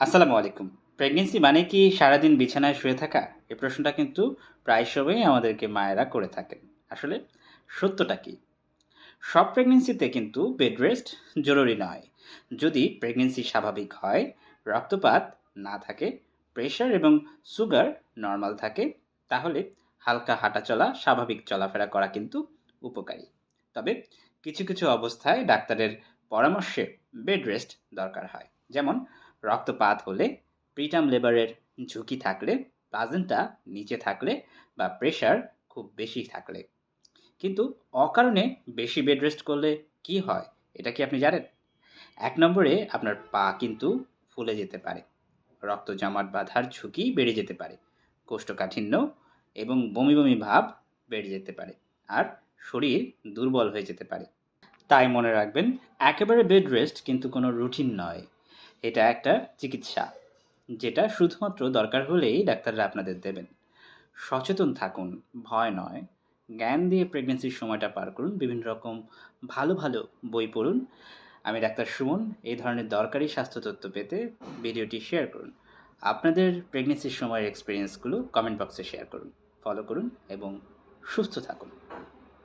আসসালামু আলাইকুম। প্রেগন্যান্সি মানে কি সারাদিন বিছানায় শুয়ে থাকা? এই প্রশ্নটা কিন্তু প্রায় সময়ই আমাদেরকে মায়েরা করে থাকেন। আসলে সত্যটা কি? সব প্রেগন্যান্সিতে কিন্তু বেড রেস্ট জরুরি নয়। যদি প্রেগন্যান্সি স্বাভাবিক হয়, রক্তপাত না থাকে, প্রেশার এবং সুগার নরমাল থাকে, তাহলে হালকা হাঁটাচলা, স্বাভাবিক চলাফেরা করা কিন্তু উপকারী। তবে কিছু অবস্থায় ডাক্তারের পরামর্শে বেড রেস্ট দরকার হয়। যেমন রক্তপাত হলে, প্রিটার্ম লেবারের ঝুঁকি থাকলে, প্লাজেন্টা নিচে থাকলে বা প্রেশার খুব বেশি থাকলে। কিন্তু অকারণে বেশি বেড রেস্ট করলে কি হয়, এটা কি আপনি জানেন? ১ নম্বরে আপনার পা কিন্তু ফুলে যেতে পারে। রক্ত জমাট বাঁধার ঝুঁকি বেড়ে যেতে পারে। কোষ্ঠকাঠিন্য এবং বমি ভাব বেড়ে যেতে পারে। আর শরীর দুর্বল হয়ে যেতে পারে। তাই মনে রাখবেন, একেবারে বেড রেস্ট কিন্তু কোনো রুটিন নয়। এটা একটা চিকিৎসা, যেটা শুধুমাত্র দরকার হলেই ডাক্তাররা আপনাদের দেবেন। সচেতন থাকুন, ভয় নয়। জ্ঞান দিয়ে প্রেগন্যান্সির সময়টা পার করুন। বিভিন্ন রকম ভালো বই পড়ুন। আমি ডাক্তার সুমন। এই ধরনের দরকারি স্বাস্থ্য তথ্য পেতে ভিডিওটি শেয়ার করুন। আপনাদের প্রেগন্যান্সির সময়ের এক্সপেরিয়েন্সগুলো কমেন্ট বক্সে শেয়ার করুন। ফলো করুন এবং সুস্থ থাকুন।